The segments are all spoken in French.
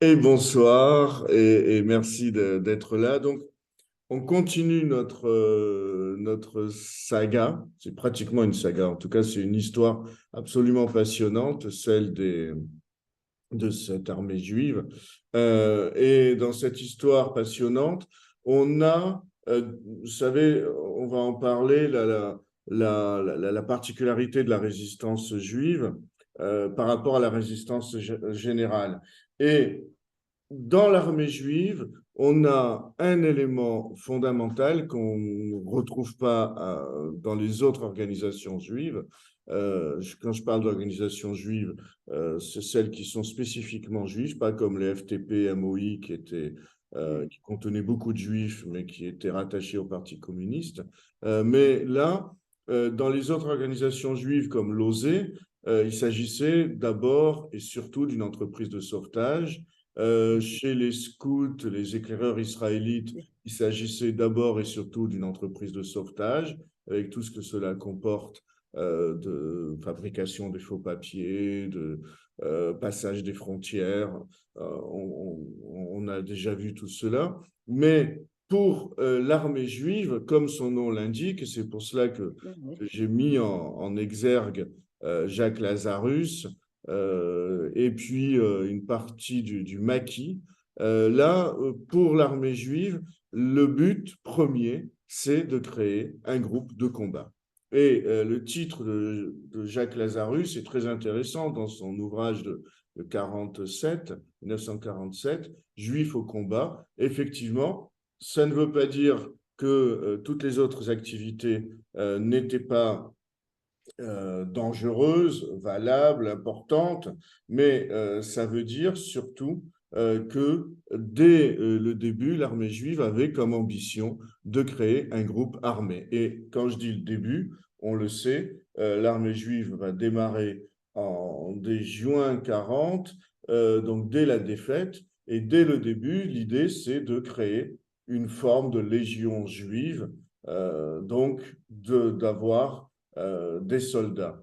Et bonsoir et merci d'être là. Donc, on continue notre saga. C'est pratiquement une saga. En tout cas, c'est une histoire absolument passionnante, celle de cette armée juive. Et dans cette histoire passionnante, on a, vous savez, on va en parler, la particularité de la résistance juive par rapport à la résistance générale. Et dans l'armée juive, on a un élément fondamental qu'on ne retrouve pas dans les autres organisations juives. Quand je parle d'organisations juives, c'est celles qui sont spécifiquement juives, pas comme les FTP, MOI, qui contenaient beaucoup de juifs, mais qui étaient rattachés au Parti communiste. Mais là, dans les autres organisations juives comme l'OSE, il s'agissait d'abord et surtout d'une entreprise de sauvetage. Chez les scouts, les éclaireurs israélites, il s'agissait d'abord et surtout d'une entreprise de sauvetage, avec tout ce que cela comporte de fabrication des faux papiers, de passage des frontières. On a déjà vu tout cela. Mais pour l'armée juive, comme son nom l'indique, et c'est pour cela que j'ai mis en exergue Jacques Lazarus, et puis une partie du maquis. Là, pour l'armée juive, le but premier, c'est de créer un groupe de combat. Et le titre de Jacques Lazarus est très intéressant dans son ouvrage de 47, 1947, Juifs au combat. Effectivement, ça ne veut pas dire que toutes les autres activités n'étaient pas dangereuse, valable, importante, mais ça veut dire surtout que dès le début, l'armée juive avait comme ambition de créer un groupe armé. Et quand je dis le début, on le sait, l'armée juive va démarrer dès juin 40, donc dès la défaite, et dès le début, l'idée c'est de créer une forme de légion juive, donc d'avoir des soldats.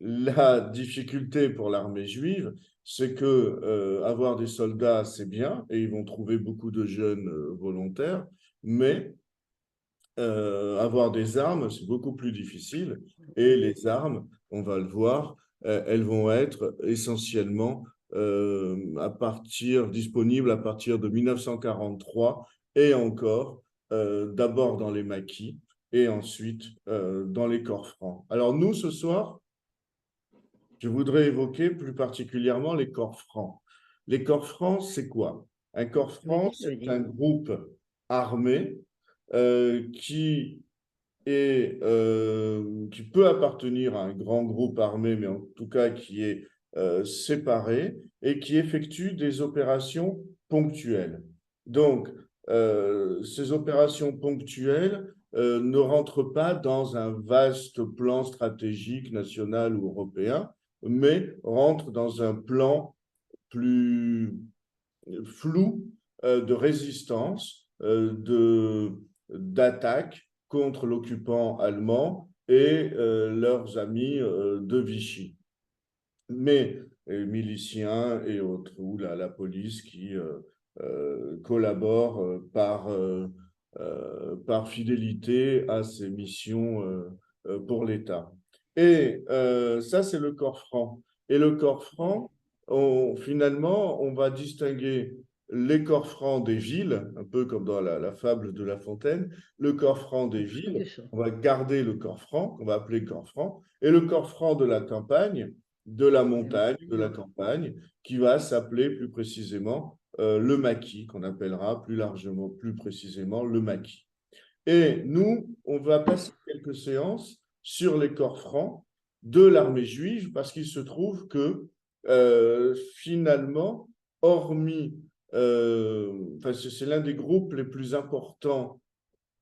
La difficulté pour l'armée juive, c'est que avoir des soldats, c'est bien, et ils vont trouver beaucoup de jeunes volontaires, mais avoir des armes, c'est beaucoup plus difficile. Et les armes, on va le voir, elles vont être essentiellement disponibles à partir de 1943 et encore, d'abord dans les maquis et ensuite dans les corps francs. Alors nous, ce soir, je voudrais évoquer plus particulièrement les corps francs. Les corps francs, c'est quoi? Un corps Oui, franc, qu'est-ce que ça veut c'est un dire? groupe armé qui peut appartenir à un grand groupe armé, mais en tout cas qui est séparé et qui effectue des opérations ponctuelles. Donc, ces opérations ponctuelles ne rentrent pas dans un vaste plan stratégique national ou européen, mais rentrent dans un plan plus flou de résistance, d'attaque contre l'occupant allemand et leurs amis de Vichy. Mais miliciens et autres, ou la police qui collabore par fidélité à ces missions pour l'État. Et ça, c'est le corps franc. Et le corps franc, finalement, on va distinguer les corps francs des villes, un peu comme dans la fable de La Fontaine, le corps franc des Je villes, connais ça. on va garder le corps franc, qu'on va appeler corps franc, et le corps franc de la campagne, de la montagne, de la campagne, qui va s'appeler plus précisément le maquis, qu'on appellera plus largement, plus précisément le maquis. Et nous, on va passer quelques séances sur les corps francs de l'armée juive, parce qu'il se trouve que finalement, hormis, enfin, c'est l'un des groupes les plus importants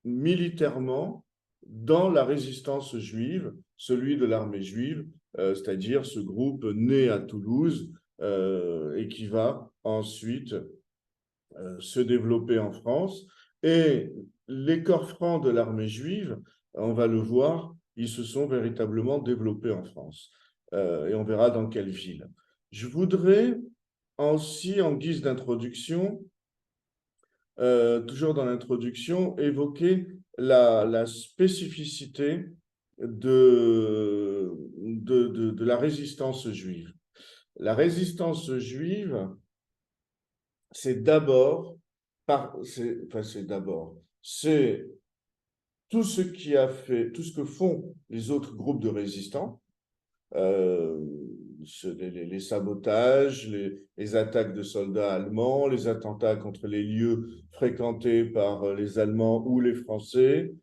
militairement dans la résistance juive, celui de l'armée juive, c'est-à-dire ce groupe né à Toulouse et qui va ensuite se développer en France. Et les corps francs de l'armée juive, on va le voir, ils se sont véritablement développés en France. Et on verra dans quelle ville. Je voudrais aussi, en guise d'introduction, toujours dans l'introduction, évoquer la spécificité de la résistance juive. La résistance juive, c'est d'abord, c'est tout ce qui a fait, tout ce que font les autres groupes de résistants, euh, les sabotages, les attaques de soldats allemands, les attentats contre les lieux fréquentés par les Allemands ou les Français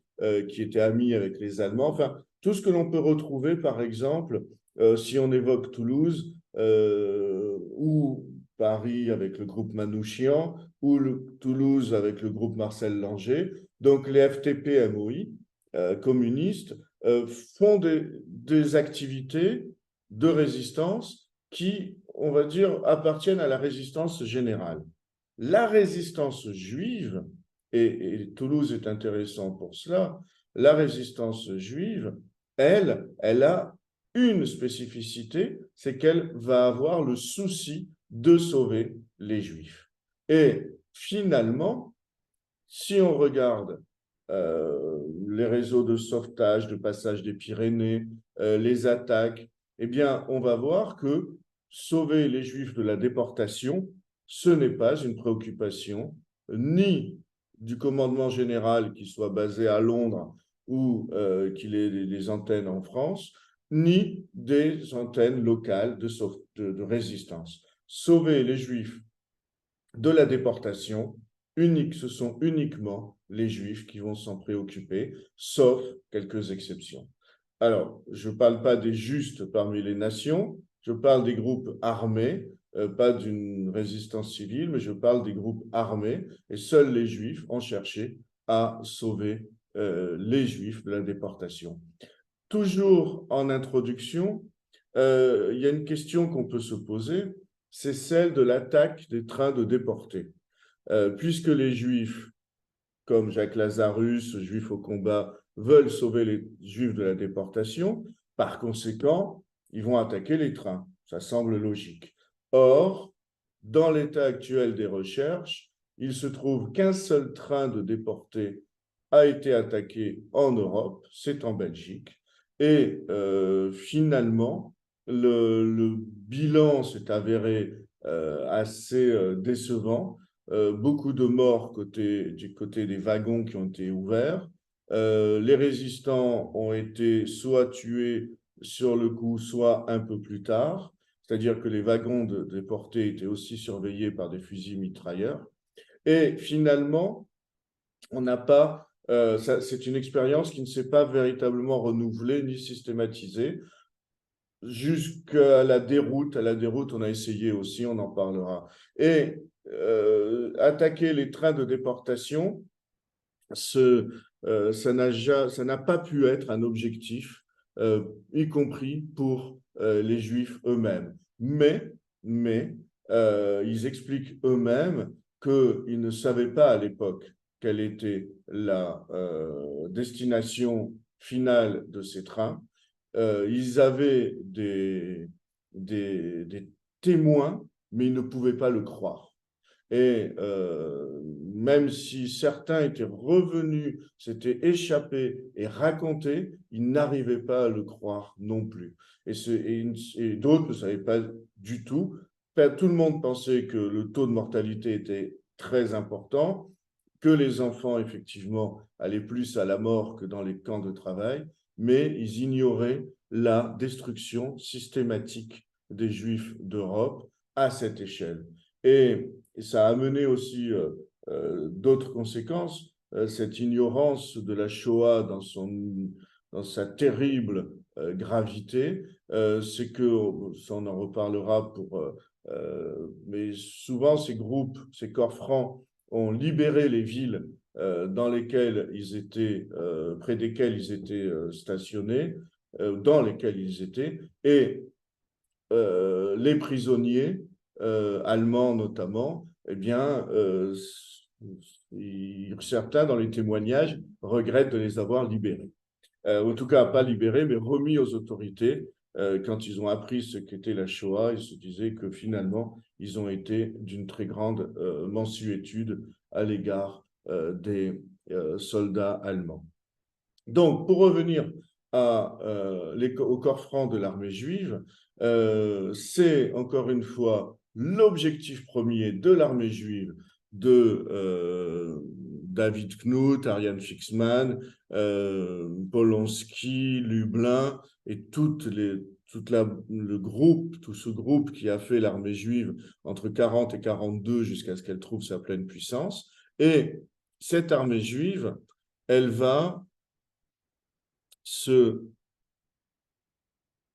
qui étaient amis avec les Allemands. Enfin, tout ce que l'on peut retrouver, par exemple, si on évoque Toulouse ou Paris avec le groupe Manouchian ou Toulouse avec le groupe Marcel Langer. Donc les FTP-MOI communistes font des activités de résistance qui, on va dire, appartiennent à la résistance générale. La résistance juive, et Toulouse est intéressant pour cela, la résistance juive, elle a une spécificité, c'est qu'elle va avoir le souci de sauver les Juifs. Et finalement, si on regarde les réseaux de sauvetage, de passage des Pyrénées, les attaques, eh bien, on va voir que sauver les Juifs de la déportation, ce n'est pas une préoccupation ni du commandement général qui soit basé à Londres ou qu'il ait des antennes en France, ni des antennes locales de résistance. Sauver les Juifs de la déportation, ce sont uniquement les Juifs qui vont s'en préoccuper, sauf quelques exceptions. Alors, je ne parle pas des justes parmi les nations, je parle des groupes armés, pas d'une résistance civile, mais je parle des groupes armés, et seuls les Juifs ont cherché à sauver les Juifs de la déportation. Toujours en introduction, il y a une question qu'on peut se poser, c'est celle de l'attaque des trains de déportés. Puisque les Juifs, comme Jacques Lazarus, Juif au combat, veulent sauver les Juifs de la déportation, par conséquent, ils vont attaquer les trains. Ça semble logique. Or, dans l'état actuel des recherches, il se trouve qu'un seul train de déportés a été attaqué en Europe, c'est en Belgique. Et finalement, le bilan s'est avéré assez décevant. Beaucoup de morts du côté des wagons qui ont été ouverts. Les résistants ont été soit tués sur le coup, soit un peu plus tard. C'est-à-dire que les wagons déportés étaient aussi surveillés par des fusils mitrailleurs. Et finalement, on n'a pas. C'est une expérience qui ne s'est pas véritablement renouvelée ni systématisée jusqu'à la déroute. À la déroute, on a essayé aussi, on en parlera. Et attaquer les trains de déportation, ça n'a pas pu être un objectif, y compris pour les Juifs eux-mêmes. Mais ils expliquent eux-mêmes qu'ils ne savaient pas à l'époque quelle était la destination finale de ces trains. Ils avaient des témoins, mais ils ne pouvaient pas le croire. Et même si certains étaient revenus, s'étaient échappés et racontés, ils n'arrivaient pas à le croire non plus. Et d'autres ne savaient pas du tout. Tout le monde pensait que le taux de mortalité était très important, que les enfants, effectivement, allaient plus à la mort que dans les camps de travail, mais ils ignoraient la destruction systématique des Juifs d'Europe à cette échelle. Et ça a amené aussi d'autres conséquences. Cette ignorance de la Shoah dans sa terrible gravité, c'est que, ça on en reparlera mais souvent ces groupes, ces corps francs ont libéré les villes dans lesquelles ils étaient, près desquelles ils étaient stationnés, dans lesquelles ils étaient, et les prisonniers allemands notamment, eh bien, certains dans les témoignages regrettent de les avoir libérés. En tout cas, pas libérés, mais remis aux autorités quand ils ont appris ce qu'était la Shoah, ils se disaient que finalement, ils ont été d'une très grande mansuétude à l'égard des soldats allemands. Donc, pour revenir au corps franc de l'armée juive, c'est encore une fois l'objectif premier de l'armée juive de David Knut, Ariane Fixman, Polonsky, Lublin et tout ce groupe qui a fait l'armée juive entre 40 et 42 jusqu'à ce qu'elle trouve sa pleine puissance. Et cette armée juive, elle va se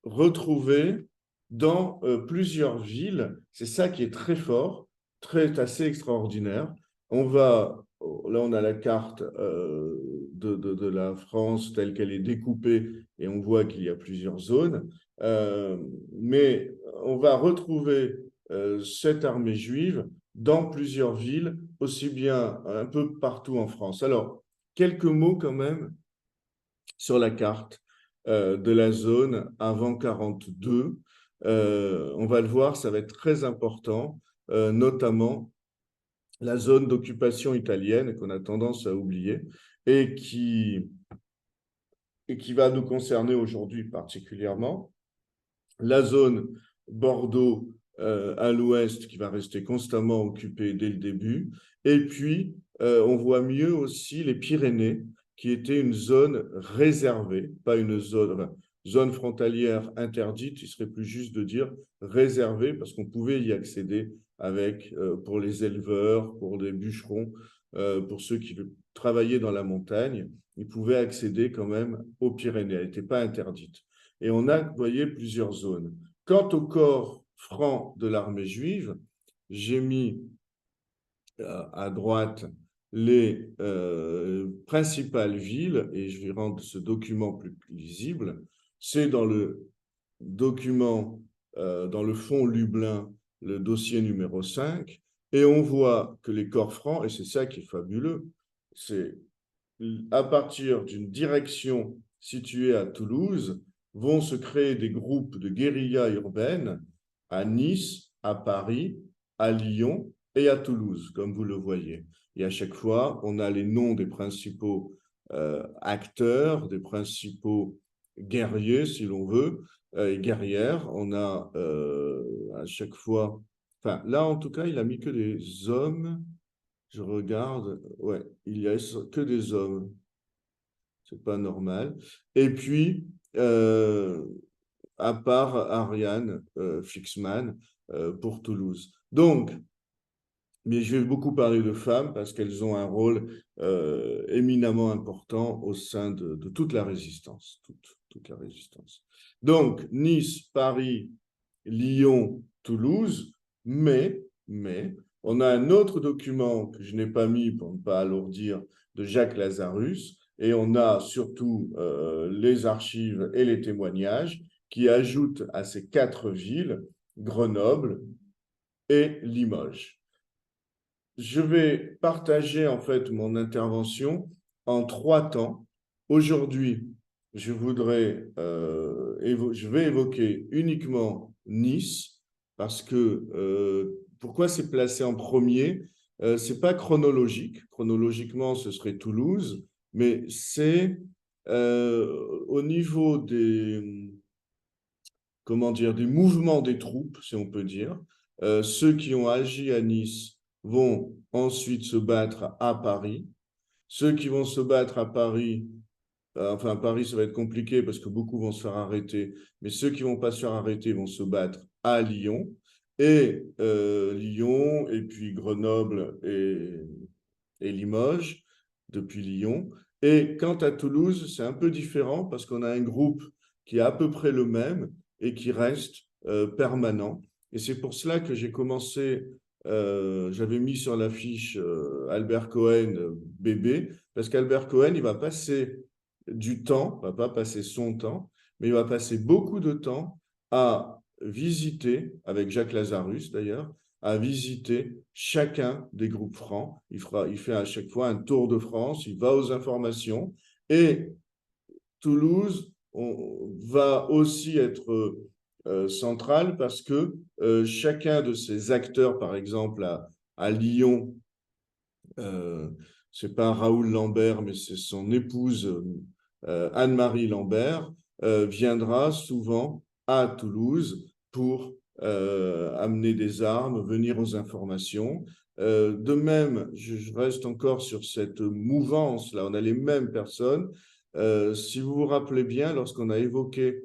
retrouver dans plusieurs villes. C'est ça qui est très fort, assez extraordinaire. Là, on a la carte de la France telle qu'elle est découpée et on voit qu'il y a plusieurs zones. Mais on va retrouver cette armée juive dans plusieurs villes, aussi bien un peu partout en France. Alors, quelques mots quand même sur la carte de la zone avant 42. On va le voir, ça va être très important, notamment la zone d'occupation italienne qu'on a tendance à oublier et qui va nous concerner aujourd'hui particulièrement. La zone Bordeaux à l'ouest qui va rester constamment occupée dès le début. Et puis, on voit mieux aussi les Pyrénées, qui était une zone réservée, pas une zone frontalière interdite, il serait plus juste de dire réservée, parce qu'on pouvait y accéder pour les éleveurs, pour les bûcherons, pour ceux qui travaillaient dans la montagne, ils pouvaient accéder quand même aux Pyrénées, elle n'était pas interdite. Et on a, vous voyez, plusieurs zones. Quant au corps franc de l'armée juive, j'ai mis à droite les principales villes, et je vais rendre ce document plus lisible. C'est dans le document, dans le fond Lublin, le dossier numéro 5, et on voit que les corps francs, et c'est ça qui est fabuleux, c'est à partir d'une direction située à Toulouse, vont se créer des groupes de guérilla urbaine à Nice, à Paris, à Lyon et à Toulouse, comme vous le voyez. Et à chaque fois, on a les noms des principaux acteurs, des principaux guerriers, si l'on veut, et guerrières. On a à chaque fois... Enfin, là, en tout cas, il a mis que des hommes. Je regarde, ouais, il n'y a que des hommes. C'est pas normal. Et puis, à part Ariane Fixman pour Toulouse. Donc, mais je vais beaucoup parler de femmes parce qu'elles ont un rôle éminemment important au sein de toute la résistance. Toute la résistance. Donc, Nice, Paris, Lyon, Toulouse, mais on a un autre document que je n'ai pas mis pour ne pas alourdir de Jacques Lazarus, et on a surtout les archives et les témoignages qui ajoutent à ces 4 villes, Grenoble et Limoges. Je vais partager en fait mon intervention en 3 temps. Aujourd'hui, je vais évoquer uniquement Nice parce que pourquoi c'est placé en premier? C'est pas chronologique. Chronologiquement, ce serait Toulouse, mais c'est au niveau des mouvements des troupes, si on peut dire. Ceux qui ont agi à Nice vont ensuite se battre à Paris. Ceux qui vont se battre à Paris, enfin à Paris ça va être compliqué parce que beaucoup vont se faire arrêter, mais ceux qui ne vont pas se faire arrêter vont se battre à Lyon. Et Lyon, et puis Grenoble et Limoges, depuis Lyon. Et quant à Toulouse, c'est un peu différent parce qu'on a un groupe qui est à peu près le même et qui reste permanent. Et c'est pour cela que j'ai commencé, j'avais mis sur l'affiche Albert Cohen bébé, parce qu'Albert Cohen, il va passer du temps, il ne va pas passer son temps, mais il va passer beaucoup de temps à visiter, avec Jacques Lazarus d'ailleurs, à visiter chacun des groupes francs. Il fait à chaque fois un tour de France, il va aux informations. Et Toulouse, va aussi être central parce que chacun de ces acteurs, par exemple à Lyon, c'est pas Raoul Lambert, mais c'est son épouse Anne-Marie Lambert, viendra souvent à Toulouse pour amener des armes, venir aux informations. De même, je reste encore sur cette mouvance, là, on a les mêmes personnes. Si vous vous rappelez bien, lorsqu'on a évoqué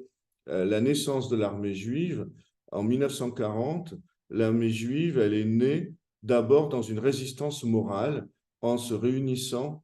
la naissance de l'armée juive, en 1940, l'armée juive, elle est née d'abord dans une résistance morale en se réunissant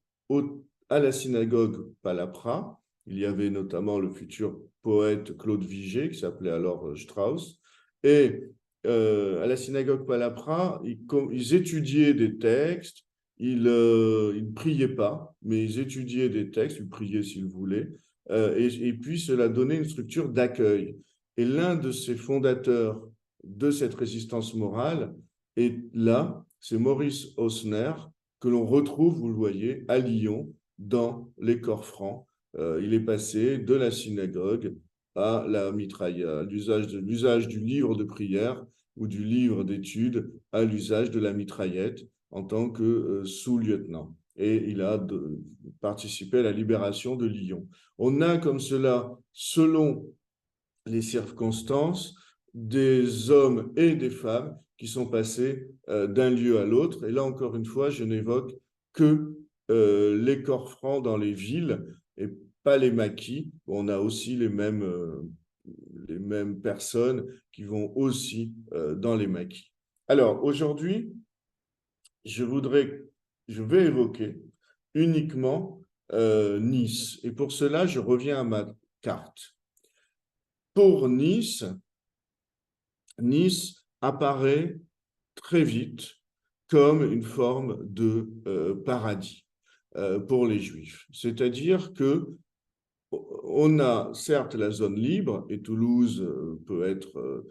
à la synagogue Palapra. Il y avait notamment le futur poète Claude Vigée, qui s'appelait alors Strauss. Et à la synagogue Palapra, ils étudiaient des textes, ils ne priaient pas, mais ils étudiaient des textes, ils priaient s'ils voulaient, et puis cela donnait une structure d'accueil. Et l'un de ces fondateurs de cette résistance morale est là, c'est Maurice Hausner, que l'on retrouve, vous le voyez, à Lyon, dans les corps francs. Il est passé de la synagogue à la mitraille, à l'usage du livre de prière ou du livre d'études à l'usage de la mitraillette en tant que sous-lieutenant. Et il a participé à la libération de Lyon. On a comme cela, selon les circonstances, des hommes et des femmes qui sont passés d'un lieu à l'autre. Et là, encore une fois, je n'évoque que les corps francs dans les villes et pas les maquis. On a aussi les mêmes personnes qui vont aussi dans les maquis. Alors, aujourd'hui, je vais évoquer uniquement Nice. Et pour cela, je reviens à ma carte. Pour Nice, Nice apparaît très vite comme une forme de paradis pour les Juifs. C'est-à-dire que on a certes la zone libre, et Toulouse peut être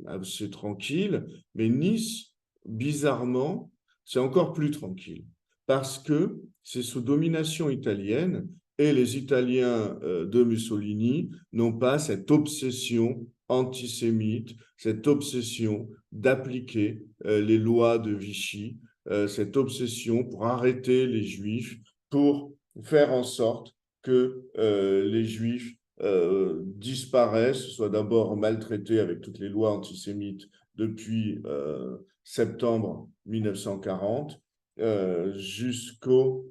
assez tranquille, mais Nice, bizarrement, c'est encore plus tranquille, parce que c'est sous domination italienne, et les Italiens de Mussolini n'ont pas cette obsession antisémite, cette obsession d'appliquer les lois de Vichy, cette obsession pour arrêter les Juifs, pour faire en sorte que les Juifs disparaissent, soient d'abord maltraités avec toutes les lois antisémites depuis septembre 1940 jusqu'au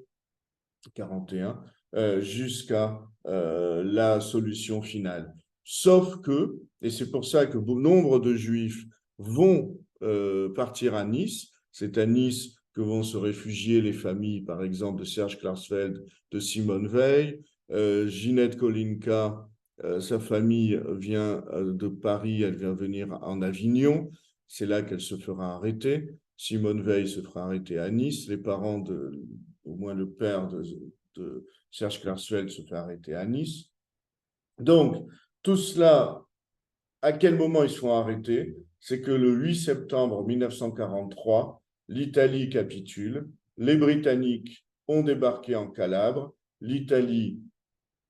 41, jusqu'à la solution finale. Sauf que, et c'est pour ça que nombre de Juifs vont partir à Nice, c'est à Nice que vont se réfugier les familles, par exemple, de Serge Klarsfeld, de Simone Veil. Ginette Kolinka, sa famille vient de Paris, elle vient venir en Avignon. C'est là qu'elle se fera arrêter. Simone Veil se fera arrêter à Nice. Les parents au moins le père de Serge Klarsfeld se fait arrêter à Nice. Donc, tout cela, à quel moment ils se font arrêter? C'est que le 8 septembre 1943, l'Italie capitule, les Britanniques ont débarqué en Calabre, l'Italie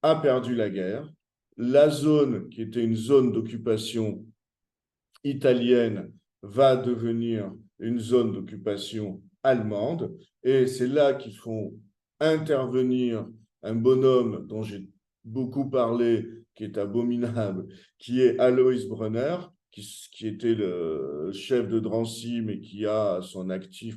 a perdu la guerre, la zone qui était une zone d'occupation italienne va devenir une zone d'occupation allemande, et c'est là qu'ils font intervenir un bonhomme dont j'ai beaucoup parlé, qui est abominable, qui est Alois Brunner, qui était le chef de Drancy, mais qui a à son actif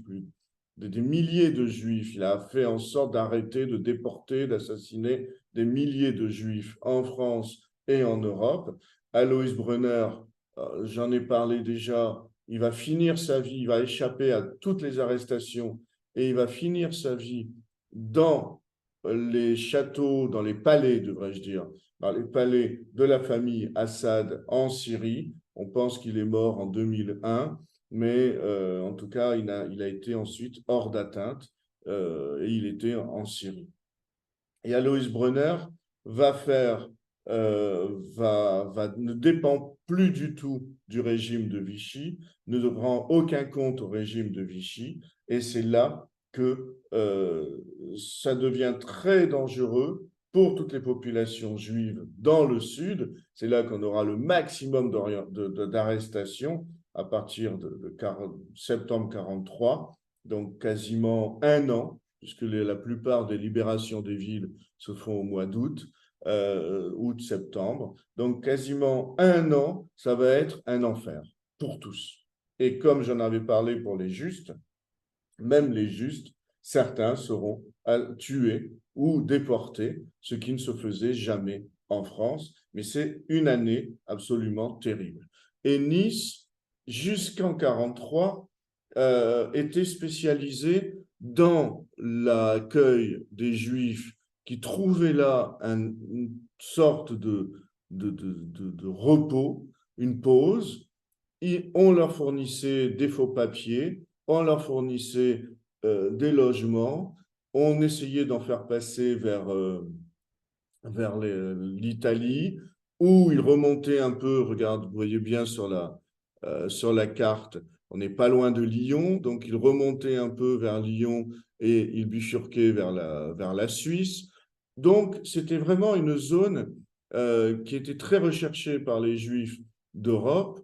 des milliers de juifs. Il a fait en sorte d'arrêter, de déporter, d'assassiner des milliers de juifs en France et en Europe. Alois Brunner, j'en ai parlé déjà, il va finir sa vie, il va échapper à toutes les arrestations et il va finir sa vie dans les châteaux, dans les palais, devrais-je dire, dans les palais de la famille Assad en Syrie. On pense qu'il est mort en 2001, mais en tout cas, il a été ensuite hors d'atteinte et il était en Syrie. Et Alois Brunner va faire, ne dépend plus du tout du régime de Vichy, ne rend aucun compte au régime de Vichy, et c'est là que ça devient très dangereux pour toutes les populations juives dans le sud. C'est là qu'on aura le maximum d'arrestations à partir de septembre 1943, donc quasiment un an, puisque la plupart des libérations des villes se font au mois d'août, août-septembre. Donc quasiment un an, ça va être un enfer pour tous. Et comme j'en avais parlé pour les justes, même les justes, certains seront tués ou déportés, ce qui ne se faisait jamais en France. Mais c'est une année absolument terrible. Et Nice, jusqu'en 1943, était spécialisé dans l'accueil des Juifs qui trouvaient là une sorte de repos, une pause. On leur fournissait des faux papiers, on leur fournissait des logements, on essayait d'en faire passer vers l'Italie, où ils remontaient un peu, regarde, vous voyez bien sur la carte, on n'est pas loin de Lyon, donc ils remontaient un peu vers Lyon et ils bifurquaient vers la Suisse. Donc, c'était vraiment une zone qui était très recherchée par les Juifs d'Europe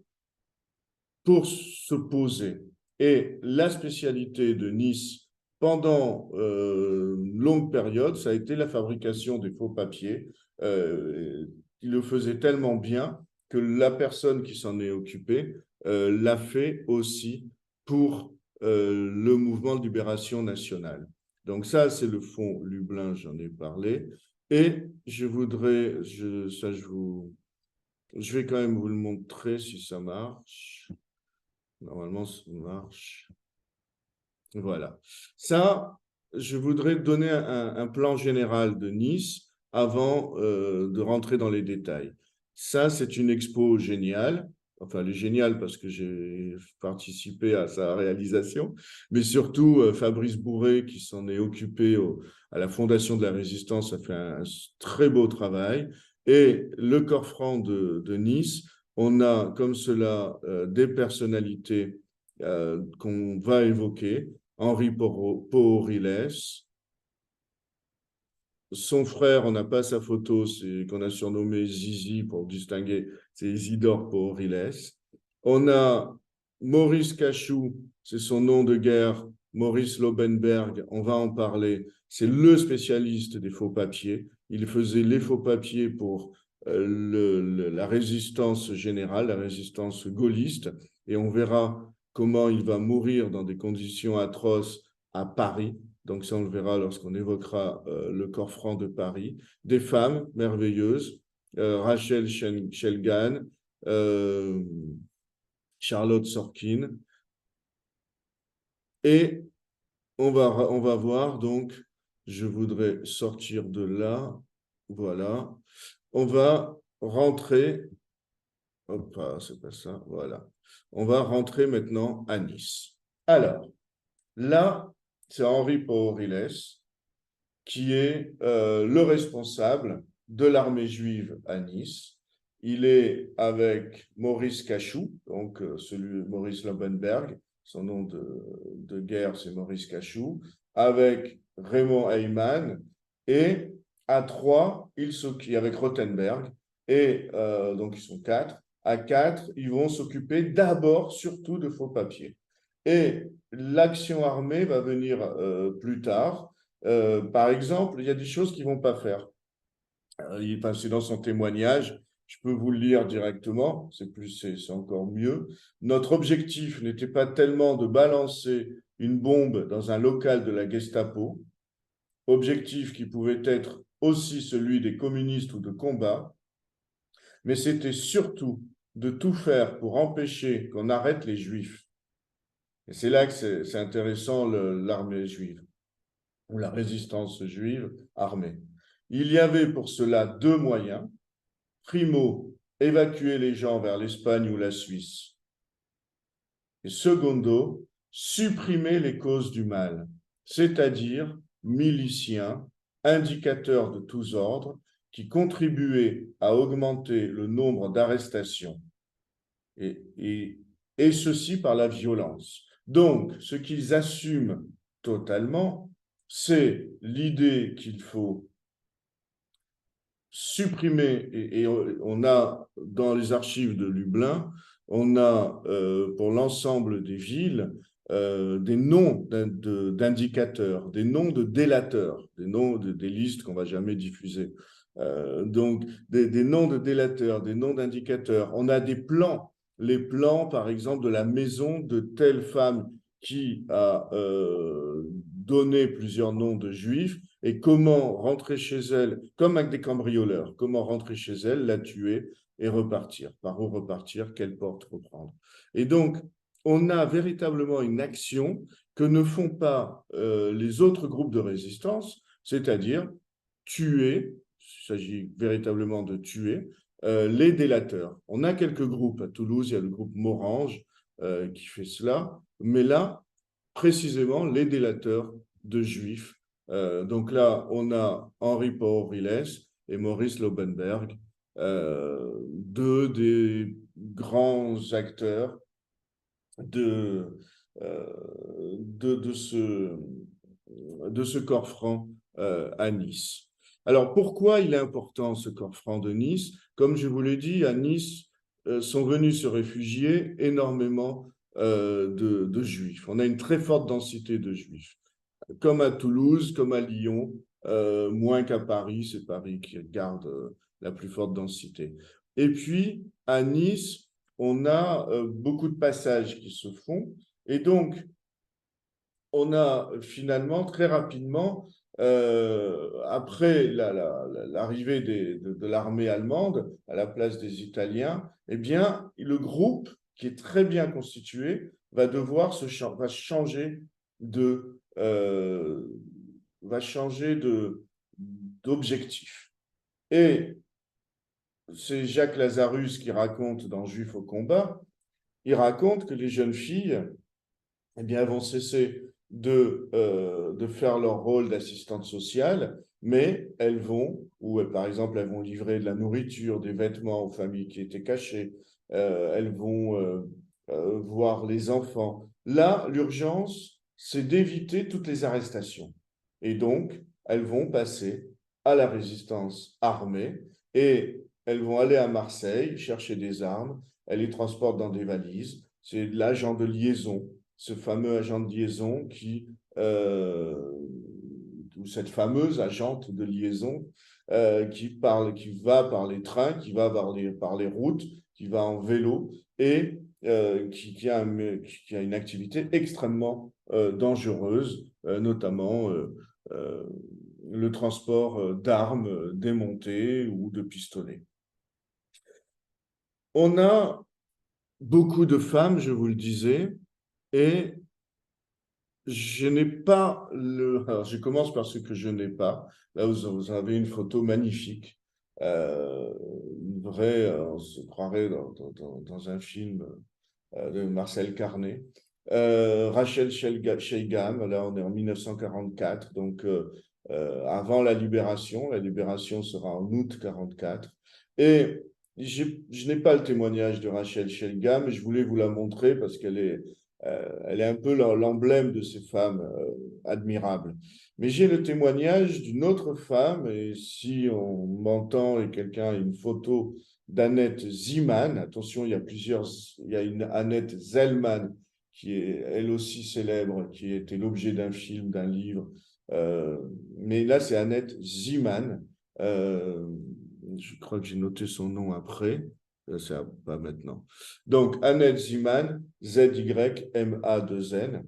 pour se poser. Et la spécialité de Nice pendant une longue période, ça a été la fabrication des faux papiers. Il le faisait tellement bien que la personne qui s'en est occupée l'a fait aussi pour le mouvement de libération nationale. Donc ça, c'est le fonds Lublin, j'en ai parlé. Et je voudrais, je vais quand même vous le montrer si ça marche. Normalement, ça marche. Voilà. Ça, je voudrais donner un plan général de Nice avant de rentrer dans les détails. Ça, c'est une expo géniale. Enfin, elle est géniale parce que j'ai participé à sa réalisation, mais surtout Fabrice Bourré, qui s'en est occupé à la Fondation de la Résistance, a fait un très beau travail. Et le corps franc de Nice, on a comme cela des personnalités qu'on va évoquer. Henri Porriles. Son frère, on n'a pas sa photo, c'est qu'on a surnommé Zizi pour le distinguer, c'est Isidore Porriles. On a Maurice Cachou, c'est son nom de guerre, Maurice Lobenberg, on va en parler, c'est le spécialiste des faux papiers. Il faisait les faux papiers pour la résistance générale, la résistance gaulliste, et on verra comment il va mourir dans des conditions atroces à Paris. Donc ça, on le verra lorsqu'on évoquera le corps franc de Paris. Des femmes merveilleuses, Rachel Shelgan, Charlotte Sorkin. Et on va voir, donc, je voudrais sortir de là. Voilà. On va rentrer. Hop, c'est pas ça. Voilà. On va rentrer maintenant à Nice. Alors, là, c'est Henri Porriles qui est le responsable de l'armée juive à Nice. Il est avec Maurice Cachou, donc celui Maurice Lobenberg, son nom de guerre c'est Maurice Cachou, avec Raymond Heymann, et à trois, avec Rothenberg, et donc ils sont quatre. À quatre, ils vont s'occuper d'abord surtout de faux papiers. Et l'action armée va venir plus tard. Par exemple, il y a des choses qu'ils ne vont pas faire. C'est dans son témoignage, je peux vous le lire directement, c'est encore mieux. Notre objectif n'était pas tellement de balancer une bombe dans un local de la Gestapo, objectif qui pouvait être aussi celui des communistes ou de combat, mais c'était surtout de tout faire pour empêcher qu'on arrête les Juifs. Et c'est là que c'est intéressant, l'armée juive, ou la résistance juive armée. Il y avait pour cela deux moyens. Primo, évacuer les gens vers l'Espagne ou la Suisse. Et secondo, supprimer les causes du mal, c'est-à-dire miliciens, indicateurs de tous ordres, qui contribuaient à augmenter le nombre d'arrestations, et ceci par la violence. Donc, ce qu'ils assument totalement, c'est l'idée qu'il faut supprimé, et on a dans les archives de Lublin, on a pour l'ensemble des villes des noms d'indicateurs, des noms de délateurs, des noms des listes qu'on ne va jamais diffuser. Donc, des noms de délateurs, des noms d'indicateurs. On a des plans, les plans, par exemple, de la maison de telle femme qui a donné plusieurs noms de juifs et comment rentrer chez elle, comme avec des cambrioleurs, comment rentrer chez elle, la tuer et repartir. Par où repartir, quelle porte reprendre. Et donc, on a véritablement une action que ne font pas les autres groupes de résistance, c'est-à-dire tuer, il s'agit véritablement de tuer, les délateurs. On a quelques groupes à Toulouse, il y a le groupe Morange qui fait cela, mais là, précisément, les délateurs de juifs. Donc là, on a Henri Porriles et Maurice Lobenberg, deux des grands acteurs de, de ce corps franc à Nice. Alors, pourquoi il est important ce corps franc de Nice? Comme je vous l'ai dit, à Nice sont venus se réfugier énormément de juifs. On a une très forte densité de juifs, comme à Toulouse, comme à Lyon, moins qu'à Paris, c'est Paris qui garde la plus forte densité. Et puis, à Nice, on a beaucoup de passages qui se font, et donc, on a finalement très rapidement, après l'arrivée de l'armée allemande à la place des Italiens, eh bien, le groupe, qui est très bien constitué, va changer de, d'objectif. Et c'est Jacques Lazarus qui raconte dans Juifs au combat, il raconte que les jeunes filles, eh bien, elles vont cesser de faire leur rôle d'assistante sociale, mais elles vont, ou par exemple, elles vont livrer de la nourriture, des vêtements aux familles qui étaient cachées, elles vont voir les enfants. Là, l'urgence, c'est d'éviter toutes les arrestations. Et donc, elles vont passer à la résistance armée et elles vont aller à Marseille chercher des armes, elles les transportent dans des valises. C'est l'agent de liaison, ce fameux agent de liaison ou cette fameuse agente de liaison qui va par les trains, qui va par les routes, qui va en vélo et qui a une activité extrêmement dangereuse, notamment le transport d'armes démontées ou de pistolets. On a beaucoup de femmes, je vous le disais, et je n'ai pas le. Alors, je commence par ce que je n'ai pas. Là, vous avez une photo magnifique. Une vraie, on se croirait dans un film de Marcel Carné. Rachel Shigam, là, on est en 1944, donc avant la libération. La libération sera en août 1944. Et je n'ai pas le témoignage de Rachel Shigam, mais je voulais vous la montrer parce elle est un peu l'emblème de ces femmes admirables. Mais j'ai le témoignage d'une autre femme, et si on m'entend et quelqu'un a une photo d'Annette Ziman, attention, il y a une Annette Zellman qui est elle aussi célèbre, qui était l'objet d'un film, d'un livre. Mais là, c'est Annette Ziman. Je crois que j'ai noté son nom après. Ça, pas maintenant. Donc, Annette Ziman, Z-Y-M-A-2-N.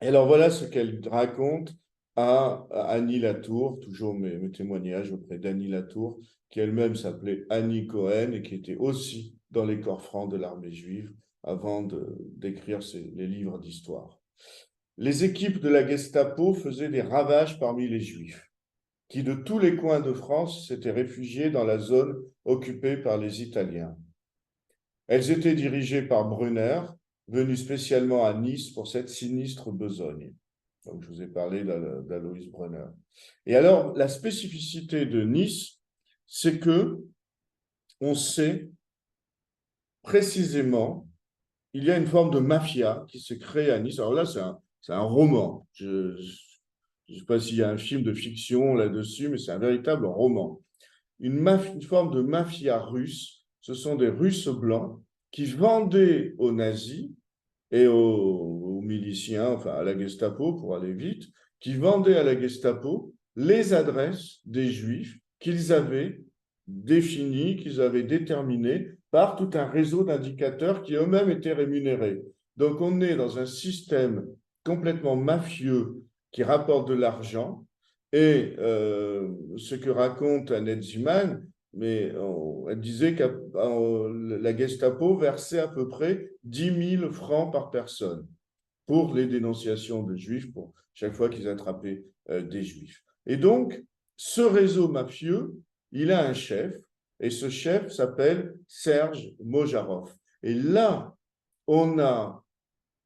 Et alors, voilà ce qu'elle raconte à Annie Latour, toujours mes témoignages auprès d'Annie Latour, qui elle-même s'appelait Annie Cohen et qui était aussi dans les corps francs de l'armée juive avant d'écrire les livres d'histoire. Les équipes de la Gestapo faisaient des ravages parmi les Juifs, qui de tous les coins de France s'étaient réfugiés dans la zone occupée par les Italiens. Elles étaient dirigées par Brunner, venu spécialement à Nice pour cette sinistre besogne. Donc, je vous ai parlé d'Aloïs Brunner. Et alors, la spécificité de Nice, c'est que on sait précisément, il y a une forme de mafia qui s'est créée à Nice. Alors là, c'est un roman. Je ne sais pas s'il y a un film de fiction là-dessus, mais c'est un véritable roman. une forme de mafia russe. Ce sont des Russes blancs qui vendaient aux nazis et aux miliciens, enfin à la Gestapo pour aller vite, qui vendaient à la Gestapo les adresses des Juifs qu'ils avaient définies, qu'ils avaient déterminées par tout un réseau d'indicateurs qui eux-mêmes étaient rémunérés. Donc on est dans un système complètement mafieux qui rapporte de l'argent. Et ce que raconte Annette Ziman, mais elle disait que la Gestapo versait à peu près 10 000 francs par personne pour les dénonciations de juifs, pour chaque fois qu'ils attrapaient des juifs. Et donc, ce réseau mafieux, il a un chef, et ce chef s'appelle Serge Mojarov. Et là, on a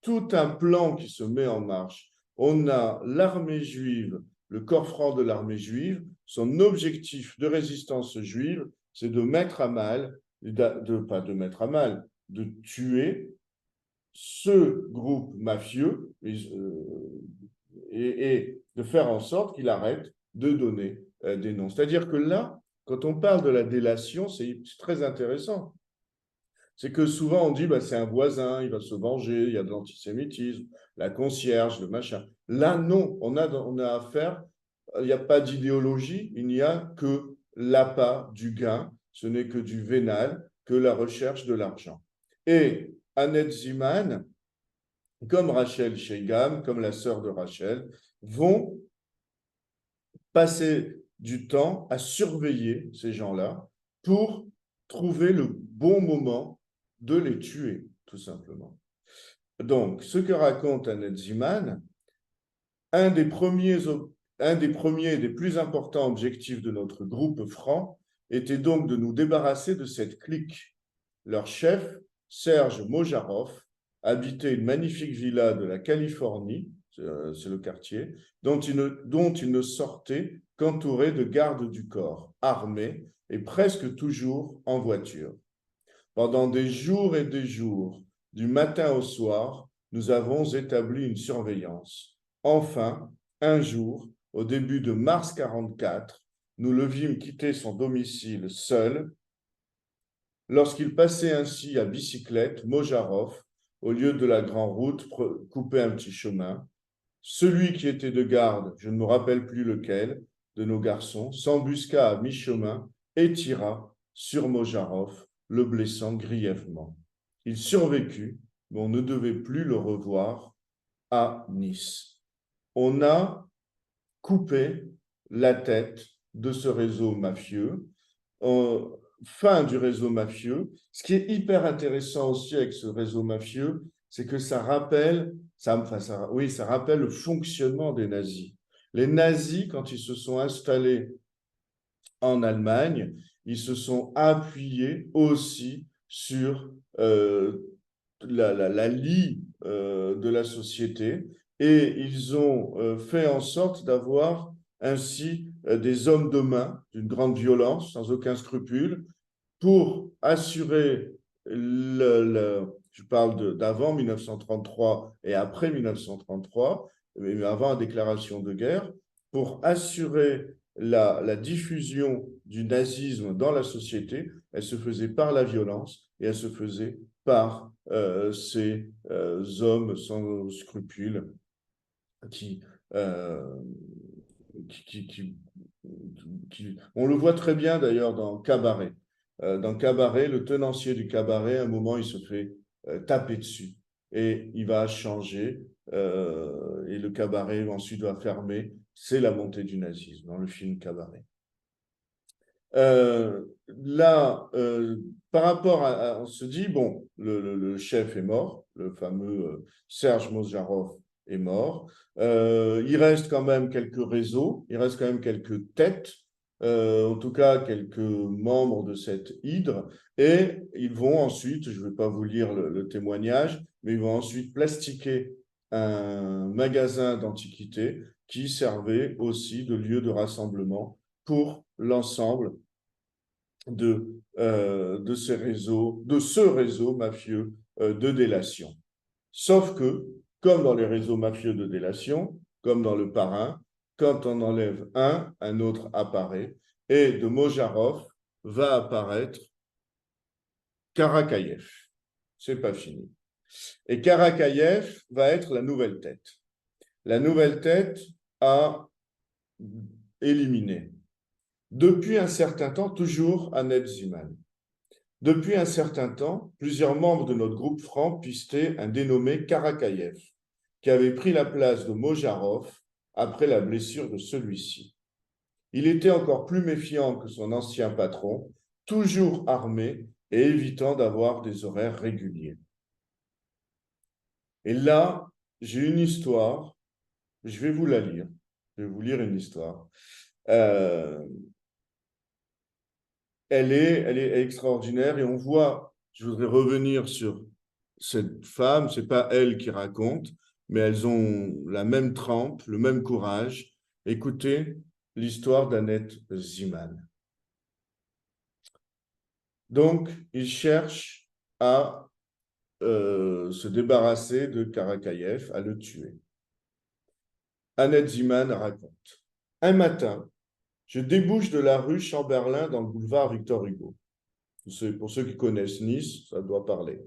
tout un plan qui se met en marche. On a l'armée juive, le corps franc de l'armée juive, son objectif de résistance juive, c'est de mettre à mal, pas de mettre à mal, de tuer ce groupe mafieux et de faire en sorte qu'il arrête de donner des noms. C'est-à-dire que là, quand on parle de la délation, c'est très intéressant. C'est que souvent on dit bah, c'est un voisin, il va se venger, il y a de l'antisémitisme, la concierge, le machin. Là, non, on a affaire, il n'y a pas d'idéologie, il n'y a que l'appât du gain, ce n'est que du vénal, que la recherche de l'argent. Et Annette Ziman, comme Rachel Shegam, comme la sœur de Rachel, vont passer du temps à surveiller ces gens-là pour trouver le bon moment de les tuer, tout simplement. Donc, ce que raconte Annette Ziman, un des premiers et des plus importants objectifs de notre groupe franc était donc de nous débarrasser de cette clique. Leur chef, Serge Mojarov, habitait une magnifique villa de la Californie, c'est le quartier, dont il ne sortait qu'entouré de gardes du corps, armés et presque toujours en voiture. Pendant des jours et des jours, du matin au soir, nous avons établi une surveillance. Enfin, un jour, au début de mars 1944, nous le vîmes quitter son domicile seul. Lorsqu'il passait ainsi à bicyclette, Mojarov, au lieu de la grande route, coupait un petit chemin. Celui qui était de garde, je ne me rappelle plus lequel, de nos garçons, s'embusqua à mi-chemin et tira sur Mojarov, le blessant grièvement. Il survécut, mais on ne devait plus le revoir à Nice. On a coupé la tête de ce réseau mafieux. Fin du réseau mafieux. Ce qui est hyper intéressant aussi avec ce réseau mafieux, c'est que ça rappelle le fonctionnement des nazis. Les nazis, quand ils se sont installés en Allemagne, ils se sont appuyés aussi sur la lie de la société et ils ont fait en sorte d'avoir ainsi des hommes de main d'une grande violence, sans aucun scrupule, pour assurer je parle d'avant 1933 et après 1933, mais avant la déclaration de guerre, pour assurer la diffusion du nazisme dans la société. Elle se faisait par la violence et elle se faisait par ces hommes sans scrupules qui, euh, qui, qui, on le voit très bien d'ailleurs dans Cabaret. Dans Cabaret, le tenancier du cabaret, à un moment, il se fait taper dessus et il va changer et le cabaret ensuite va fermer. C'est la montée du nazisme dans le film Cabaret. Là, par rapport on se dit, bon, le chef est mort, le fameux Serge Mojarov est mort. Il reste quand même quelques réseaux, il reste quand même quelques têtes, en tout cas quelques membres de cette hydre, et ils vont ensuite, je ne vais pas vous lire le témoignage, mais ils vont ensuite plastiquer un magasin d'antiquités qui servait aussi de lieu de rassemblement pour l'ensemble de ce réseau mafieux de délation. Sauf que, comme dans les réseaux mafieux de délation, comme dans le parrain, quand on enlève un autre apparaît. Et de Mojarov va apparaître Karakaïev. C'est pas fini. Et Karakaïev va être la nouvelle tête. La nouvelle tête a éliminé, depuis un certain temps, toujours Annette Ziman. Depuis un certain temps, plusieurs membres de notre groupe franc pistaient un dénommé Karakaïev, qui avait pris la place de Mojarov après la blessure de celui-ci. Il était encore plus méfiant que son ancien patron, toujours armé et évitant d'avoir des horaires réguliers. Et là, j'ai une histoire, je vais vous la lire. Je vais vous lire une histoire. Euh, elle est extraordinaire et on voit, je voudrais revenir sur cette femme, c'est pas elle qui raconte, mais elles ont la même trempe, le même courage. Écoutez l'histoire d'Annette Ziman. Donc, il cherche à se débarrasser de Karakaïev, à le tuer. Annette Ziman raconte. Un matin, je débouche de la rue Chamberlain dans le boulevard Victor Hugo. Pour ceux qui connaissent Nice, ça doit parler.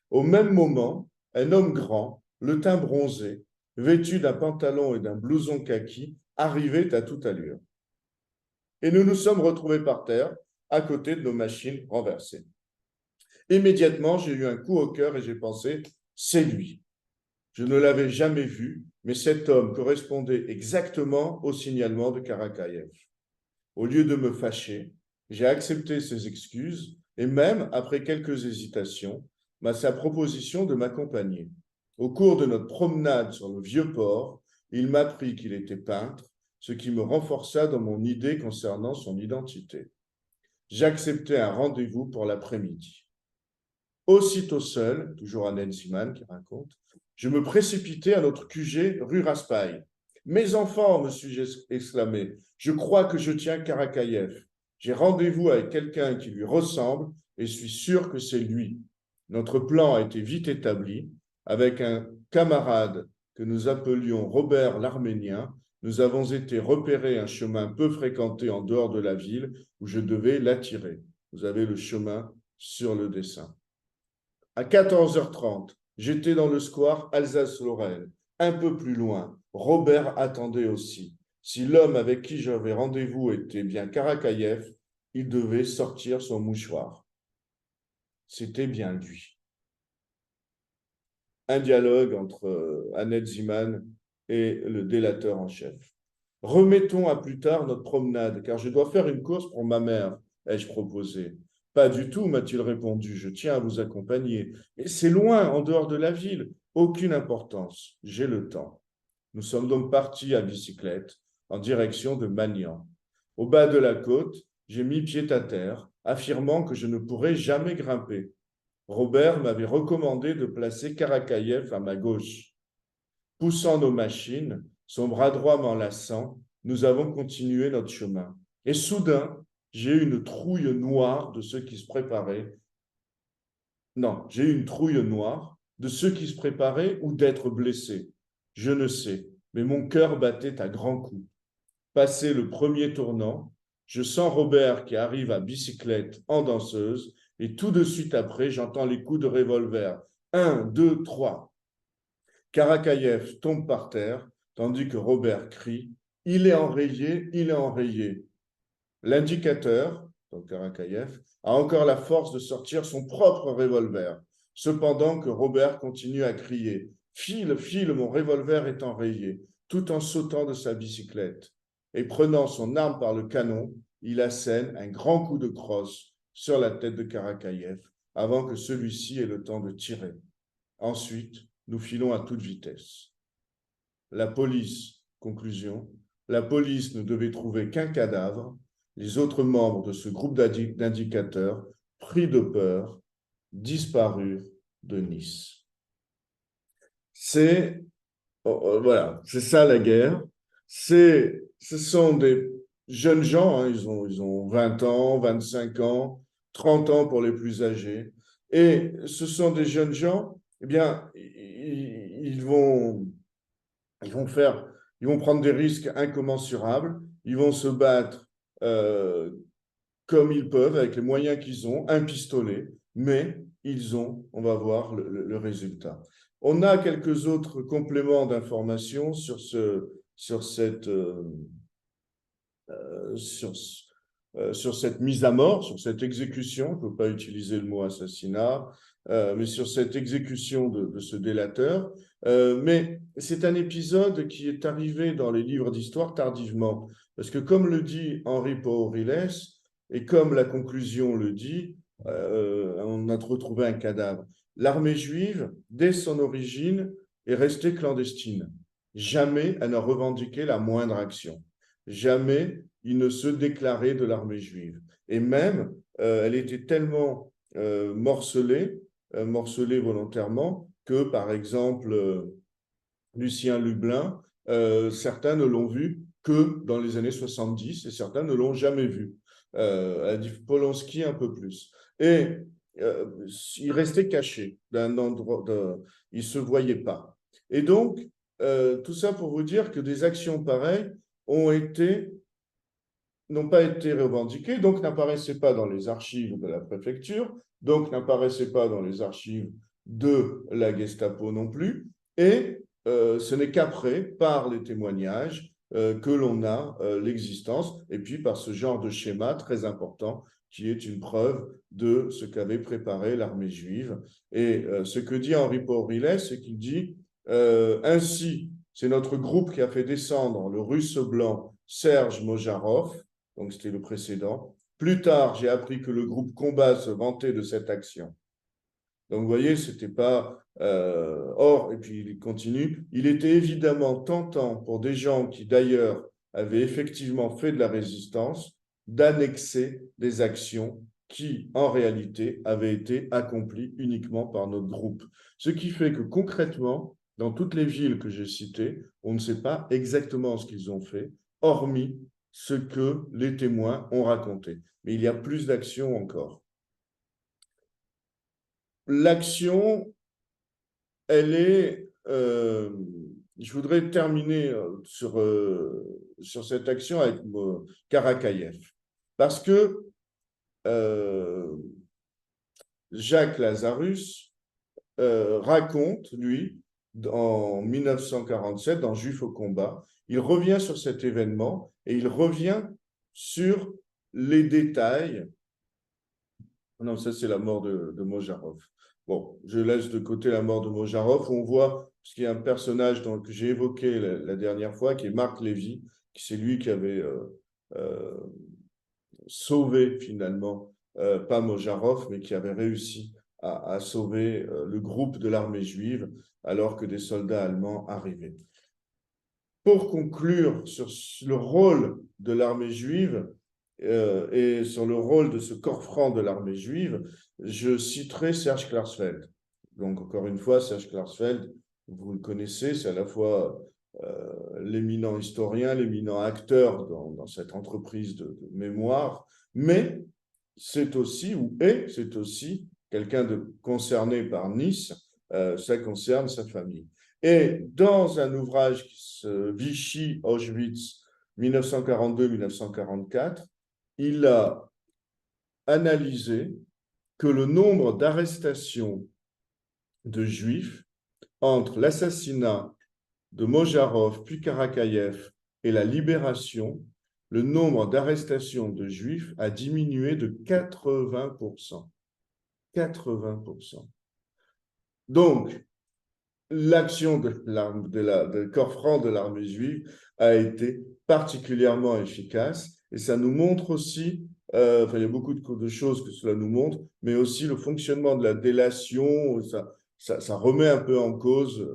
Au même moment, un homme grand, le teint bronzé, vêtu d'un pantalon et d'un blouson kaki, arrivait à toute allure. Et nous nous sommes retrouvés par terre, à côté de nos machines renversées. Immédiatement, j'ai eu un coup au cœur et j'ai pensé, c'est lui. Je ne l'avais jamais vu, mais cet homme correspondait exactement au signalement de Karakaïev. Au lieu de me fâcher, j'ai accepté ses excuses et même, après quelques hésitations, sa proposition de m'accompagner. Au cours de notre promenade sur le vieux port, il m'apprit qu'il était peintre, ce qui me renforça dans mon idée concernant son identité. J'acceptai un rendez-vous pour l'après-midi. Aussitôt seul, toujours Annette Ziman qui raconte, je me précipitai à notre QG rue Raspail. Mes enfants, me suis-je exclamé, je crois que je tiens Karakaïev. J'ai rendez-vous avec quelqu'un qui lui ressemble et suis sûr que c'est lui. Notre plan a été vite établi. Avec un camarade que nous appelions Robert l'Arménien, nous avons été repérer un chemin peu fréquenté en dehors de la ville où je devais l'attirer. Vous avez le chemin sur le dessin. À 14h30, j'étais dans le square Alsace-Lorraine. Un peu plus loin, Robert attendait aussi. Si l'homme avec qui j'avais rendez-vous était bien Karakaïev, il devait sortir son mouchoir. C'était bien lui. Un dialogue entre Annette Ziman et le délateur en chef. Remettons à plus tard notre promenade, car je dois faire une course pour ma mère, ai-je proposé. Pas du tout, m'a-t-il répondu, je tiens à vous accompagner. Mais c'est loin, en dehors de la ville, aucune importance, j'ai le temps. Nous sommes donc partis à bicyclette en direction de Magnan. Au bas de la côte, j'ai mis pied à terre, affirmant que je ne pourrais jamais grimper. Robert m'avait recommandé de placer Karakaïev à ma gauche. Poussant nos machines, son bras droit m'enlaçant, nous avons continué notre chemin. Et soudain, j'ai eu une trouille noire de ceux qui se préparaient. Non, j'ai eu une trouille noire de ceux qui se préparaient ou d'être blessés. Je ne sais, mais mon cœur battait à grands coups. Passé le premier tournant, je sens Robert qui arrive à bicyclette en danseuse et tout de suite après, j'entends les coups de revolver. 1, 2, 3. Karakaïev tombe par terre, tandis que Robert crie « Il est enrayé, il est enrayé ». L'indicateur, donc Karakaïev, a encore la force de sortir son propre revolver, cependant que Robert continue à crier « File, file, mon revolver est enrayé », tout en sautant de sa bicyclette. Et prenant son arme par le canon, il assène un grand coup de crosse sur la tête de Karakaïev avant que celui-ci ait le temps de tirer. Ensuite, nous filons à toute vitesse. La police, conclusion, la police ne devait trouver qu'un cadavre. Les autres membres de ce groupe d'indicateurs, pris de peur, disparurent de Nice. Voilà, c'est ça la guerre. Ce sont des jeunes gens, hein, ils ont 20 ans, 25 ans, 30 ans pour les plus âgés. Et ce sont des jeunes gens, eh bien, ils vont faire, ils vont prendre des risques incommensurables, ils vont se battre comme ils peuvent, avec les moyens qu'ils ont, un pistolet, mais ils ont, on va voir le résultat. On a quelques autres compléments d'informations sur cette sur, sur cette mise à mort, sur cette exécution, je ne peux pas utiliser le mot assassinat, mais sur cette exécution de ce délateur. Mais c'est un épisode qui est arrivé dans les livres d'histoire tardivement, parce que comme le dit Henri Porriles, et comme la conclusion le dit, on a retrouvé un cadavre. L'armée juive, dès son origine, est restée clandestine. Jamais elle n'a revendiqué la moindre action. Jamais il ne se déclarait de l'armée juive. Et même, elle était tellement morcelée volontairement, que, par exemple, Lucien Lublin, certains ne l'ont vu que dans les années 70 et certains ne l'ont jamais vu. Polanski un peu plus. Et il restait caché d'un endroit, il ne se voyait pas. Et donc, tout ça pour vous dire que des actions pareilles n'ont pas été revendiquées, donc n'apparaissaient pas dans les archives de la préfecture, donc n'apparaissaient pas dans les archives de la Gestapo non plus, et ce n'est qu'après, par les témoignages, que l'on a l'existence, et puis par ce genre de schéma très important qui est une preuve de ce qu'avait préparé l'armée juive. Et ce que dit Henri Porriles, c'est qu'il dit ainsi, c'est notre groupe qui a fait descendre le russe blanc Serge Mojarov, donc c'était le précédent. Plus tard, j'ai appris que le groupe Combat se vantait de cette action. Donc, vous voyez, c'était pas... Or, et puis il continue, il était évidemment tentant pour des gens qui, d'ailleurs, avaient effectivement fait de la résistance, d'annexer des actions qui, en réalité, avaient été accomplies uniquement par notre groupe. Ce qui fait que, concrètement, dans toutes les villes que j'ai citées, on ne sait pas exactement ce qu'ils ont fait, hormis ce que les témoins ont raconté. Mais il y a plus d'actions encore. L'action, elle est... je voudrais terminer sur cette action avec Karakayev. Parce que Jacques Lazarus raconte, lui, en 1947, dans Juifs au combat, il revient sur cet événement et il revient sur les détails. Non, ça c'est la mort de Mojarov. Bon, je laisse de côté la mort de Mojarov. On voit, parce qu'il y a un personnage que j'ai évoqué la dernière fois, qui est Marc Lévy, qui c'est lui qui avait euh, sauvé finalement, pas Mojarov, mais qui avait réussi à sauver le groupe de l'armée juive alors que des soldats allemands arrivaient. Pour conclure sur le rôle de l'armée juive et sur le rôle de ce corps franc de l'armée juive, je citerai Serge Klarsfeld. Donc, encore une fois, Serge Klarsfeld, vous le connaissez, c'est à la fois l'éminent historien, l'éminent acteur dans cette entreprise de mémoire, mais c'est aussi, c'est aussi quelqu'un de concerné par Nice, ça concerne sa famille. Et dans un ouvrage qui se Vichy Auschwitz 1942-1944, il a analysé que le nombre d'arrestations de juifs entre l'assassinat de Mojarov puis Karakayev et la libération, le nombre d'arrestations de juifs a diminué de 80%. 80%. Donc, l'action de corps franc de l'armée juive a été particulièrement efficace et ça nous montre aussi, il y a beaucoup de choses que cela nous montre, mais aussi le fonctionnement de la délation, ça remet un peu en cause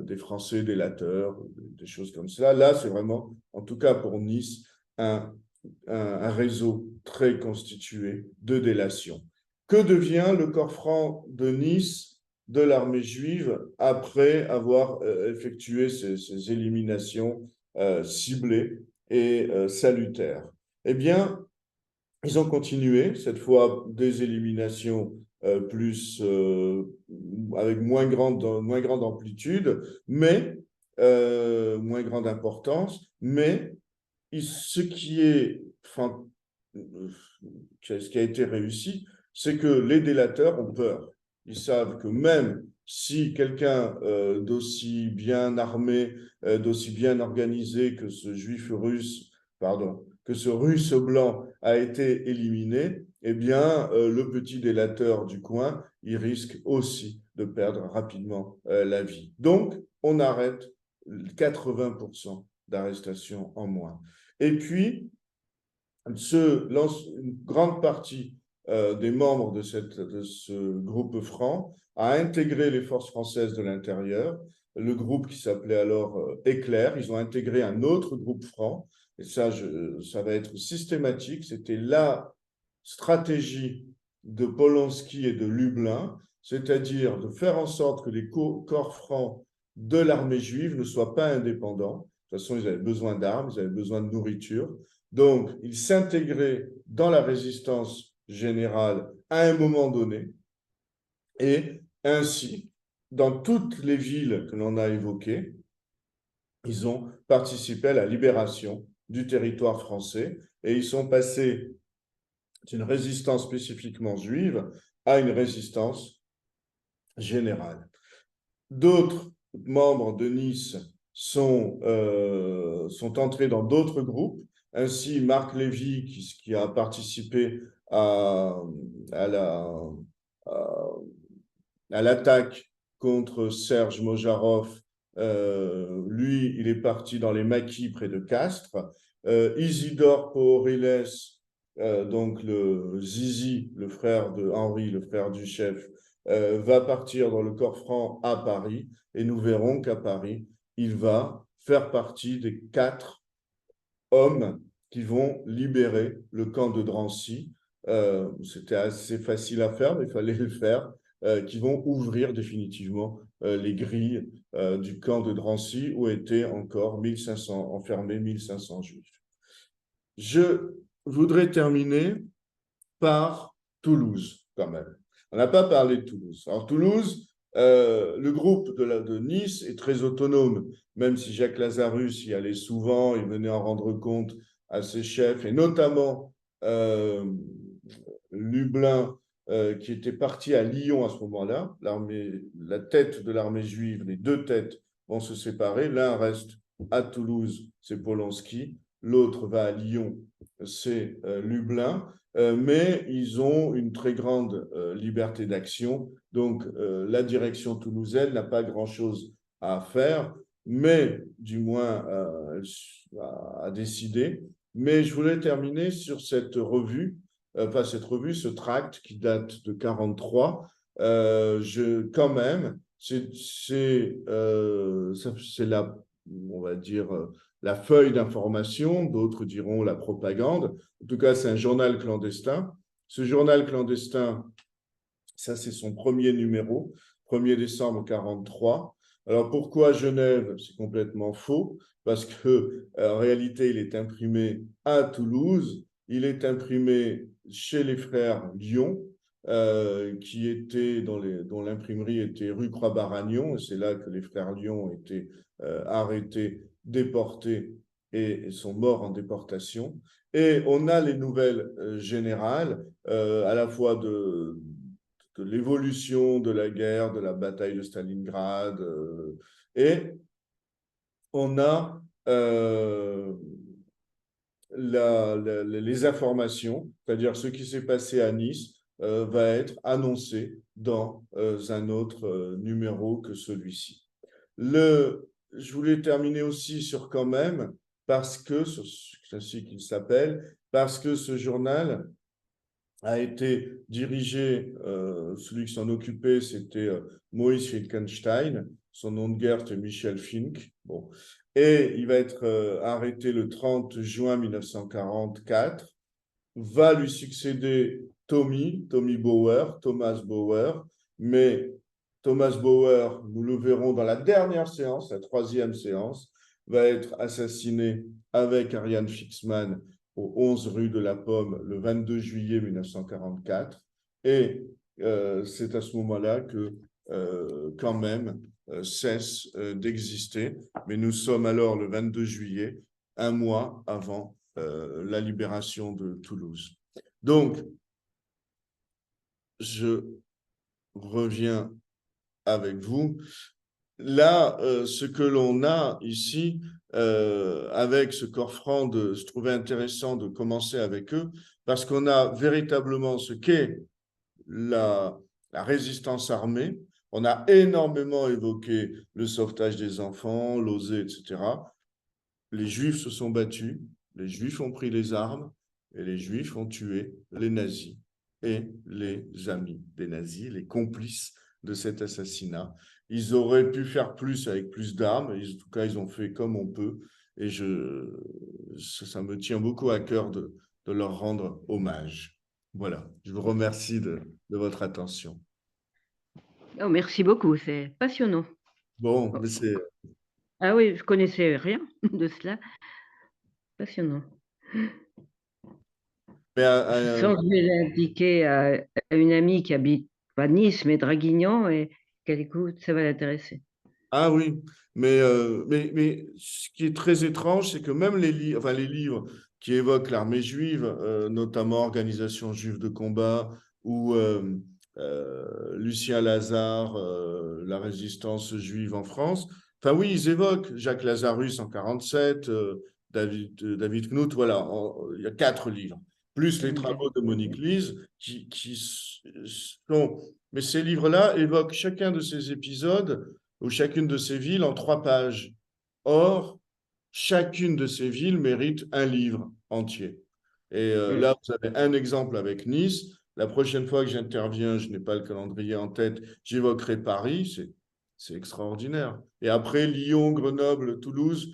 des Français délateurs, des choses comme cela. Là, c'est vraiment, en tout cas pour Nice, un réseau très constitué de délation. Que devient le corps franc de Nice de l'armée juive après avoir effectué ces éliminations ciblées et salutaires? Eh bien, ils ont continué, cette fois des éliminations avec moins grande amplitude, mais moins grande importance, mais enfin, ce qui a été réussi, c'est que les délateurs ont peur. Ils savent que même si quelqu'un d'aussi bien armé, d'aussi bien organisé que ce juif russe, pardon, que ce russe blanc a été éliminé, eh bien, le petit délateur du coin, il risque aussi de perdre rapidement la vie. Donc, on arrête 80% d'arrestations en moins. Et puis, une grande partie des membres de ce groupe franc a intégré les forces françaises de l'intérieur, le groupe qui s'appelait alors Éclair. Ils ont intégré un autre groupe franc, et ça va être systématique. C'était la stratégie de Polonsky et de Lublin, c'est-à-dire de faire en sorte que les corps francs de l'armée juive ne soient pas indépendants. De toute façon, ils avaient besoin d'armes, ils avaient besoin de nourriture. Donc, ils s'intégraient dans la résistance générale à un moment donné, et ainsi, dans toutes les villes que l'on a évoquées, ils ont participé à la libération du territoire français et ils sont passés d'une résistance spécifiquement juive à une résistance générale. D'autres membres de Nice sont entrés dans d'autres groupes. Ainsi, Marc Lévy, qui a participé à, à la, à l'attaque contre Serge Mojarov, lui, il est parti dans les maquis près de Castres. Isidore Pourriles, donc le Zizi, le frère de Henri, le frère du chef, va partir dans le corps franc à Paris, et nous verrons qu'à Paris, il va faire partie des 4 hommes qui vont libérer le camp de Drancy. C'était assez facile à faire, mais il fallait le faire, qui vont ouvrir définitivement les grilles du camp de Drancy où étaient encore 1500, enfermés 1500 juifs. Je voudrais terminer par Toulouse, quand même. On n'a pas parlé de Toulouse. Alors, Toulouse, le groupe de Nice est très autonome, même si Jacques Lazarus y allait souvent, il venait en rendre compte à ses chefs, et notamment Lublin, qui était parti à Lyon à ce moment-là. La tête de l'armée juive, les 2 têtes vont se séparer. L'un reste à Toulouse, c'est Polonsky. L'autre va à Lyon, c'est Lublin. Mais ils ont une très grande liberté d'action. Donc, la direction toulousaine n'a pas grand-chose à faire, mais du moins à décider. Mais je voulais terminer sur cette revue, pas cette revue, ce tract qui date de 1943. Quand même, c'est la, on va dire, la feuille d'information, d'autres diront la propagande. En tout cas, c'est un journal clandestin. Ce journal clandestin, ça, c'est son premier numéro, 1er décembre 1943. Alors, pourquoi Genève? C'est complètement faux, parce qu'en réalité, il est imprimé à Toulouse, il est imprimé chez les frères Lyon, dont l'imprimerie était rue Croix-Baragnon, et c'est là que les frères Lyon ont été arrêtés, déportés et sont morts en déportation. Et on a les nouvelles générales, à la fois de l'évolution de la guerre, de la bataille de Stalingrad, et on a les informations, c'est-à-dire ce qui s'est passé à Nice, va être annoncé dans un autre numéro que celui-ci. Je voulais terminer aussi sur quand même, c'est ainsi qu'il s'appelle, parce que ce journal a été dirigé, celui qui s'en occupait, c'était Moïse Finkelstein, son nom de guerre était Michel Fink. Bon. Et il va être arrêté le 30 juin 1944. Va lui succéder Tommy Bauer, Thomas Bauer, mais Thomas Bauer, nous le verrons dans la dernière séance, la 3e séance, va être assassiné avec Ariane Fixman au 11 rue de la Pomme le 22 juillet 1944. Et c'est à ce moment-là que, quand même, cesse d'exister. Mais nous sommes alors le 22 juillet un mois avant la libération de Toulouse. Donc, je reviens avec vous. Là, ce que l'on a ici, avec ce corps franc, je trouvais intéressant de commencer avec eux, parce qu'on a véritablement ce qu'est la résistance armée. On a énormément évoqué le sauvetage des enfants, l'OSE, etc. Les Juifs se sont battus, les Juifs ont pris les armes et les Juifs ont tué les nazis et les amis des nazis, les complices de cet assassinat. Ils auraient pu faire plus avec plus d'armes, en tout cas ils ont fait comme on peut, et ça me tient beaucoup à cœur de leur rendre hommage. Voilà, je vous remercie de votre attention. Oh, merci beaucoup, c'est passionnant. Bon, Oh, mais c'est... ah oui, je connaissais rien de cela. Passionnant. Mais, Je sens que je vais l'indiquer à une amie qui habite pas Nice, mais Draguignan, et qu'elle écoute, ça va l'intéresser. ah oui, mais ce qui est très étrange, c'est que même les livres qui évoquent l'armée juive, notamment Organisation juive de combat ou Lucien Lazare, la résistance juive en France, enfin oui, ils évoquent Jacques Lazarus en 47, David Knut, voilà, il y a 4 livres, plus les travaux de Monique Lise qui sont... Mais ces livres-là évoquent chacun de ces épisodes ou chacune de ces villes en 3 pages. Or, chacune de ces villes mérite un livre entier. Et Mm. là, vous avez un exemple avec Nice. La prochaine fois que j'interviens, je n'ai pas le calendrier en tête, j'évoquerai Paris. C'est extraordinaire. Et après, Lyon, Grenoble, Toulouse.